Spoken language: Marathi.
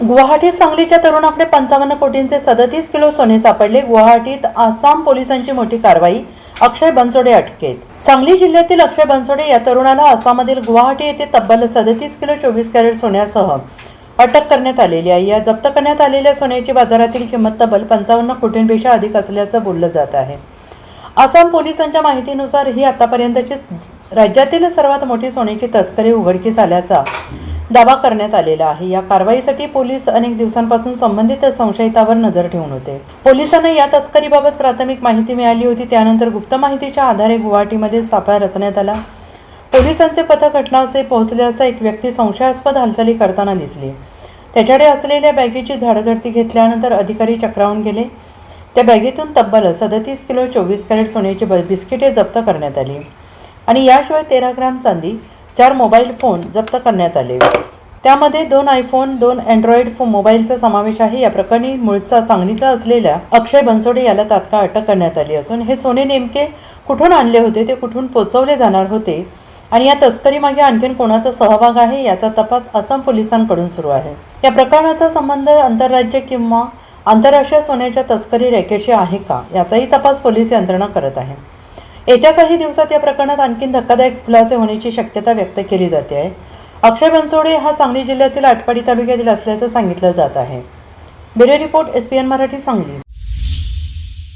गुवाहाटीत सांगलीच्या तरुणाकडे 55 कोटींचे 37 किलो सोने सापडले. गुवाहाटीत आसाम पोलिसांची मोठी कारवाई. अक्षय बनसोडे अटकेत. सांगली जिल्ह्यातील अक्षय बनसोडे या तरुणाला आसाममधील गुवाहाटी येथे तब्बल 37 किलो 24 कॅरेट सोन्यासह अटक करण्यात आलेली आहे. या जप्त करण्यात आलेल्या सोन्याची बाजारातील किंमत तब्बल 55 कोटींपेक्षा अधिक असल्याचं बोललं जात आहे. आसाम पोलिसांच्या माहितीनुसार ही आतापर्यंतची राज्यातील सर्वात मोठी सोन्याची तस्करी उघडकीस आल्याचा दावा करण्यात आलेला आहे. या कारवाईसाठी पोलीस अनेक दिवसांपासून संबंधित संशयितावर नजर ठेवून होते. पोलिसांना या तस्करीबाबत प्राथमिक माहिती मिळाली होती. त्यानंतर गुप्त माहितीच्या आधारे गुवाहाटीमध्ये सापळा रचण्यात आला. पोलिसांचे पथक घटनास्थळी पोहोचले असता एक व्यक्ती संशयास्पद हालचाली करताना दिसली. त्याच्याकडे असलेल्या बॅगेची झाडाझडती घेतल्यानंतर अधिकारी चक्रावून गेले. त्या बॅगेतून तब्बल 37 किलो 24 कॅरेट सोन्याची बिस्किटे जप्त करण्यात आली आणि याशिवाय 13 ग्रॅम चांदी, 4 मोबाईल फोन जप्त करण्यात आले. त्यामध्ये 2 आयफोन, 2 अँड्रॉइड मोबाईलचा समावेश आहे. या प्रकरणी मूळचा सांगलीचा असलेल्या अक्षय बनसोडे याला तात्काळ अटक करण्यात आली असून हे सोने नेमके कुठून आणले होते, ते कुठून पोचवले जाणार होते आणि या तस्करीमागे आणखीन कोणाचा सहभाग आहे याचा तपास आसाम पोलिसांकडून सुरू आहे. या प्रकरणाचा संबंध आंतरराज्य किंवा आंतरराष्ट्रीय सोन्याच्या तस्करी रॅकेटशी आहे का याचाही तपास पोलीस यंत्रणा करत आहे. येत्या काही दिवसात या प्रकरणात आणखी धक्कादायक खुलासे होण्याची शक्यता व्यक्त केली जाते आहे. अक्षय बनसोडे हा सांगली जिल्ह्यातील आटपाडी तालुक्यातील असल्याचं सांगितलं जात आहे. Bureau report SPN Marathi Sangli.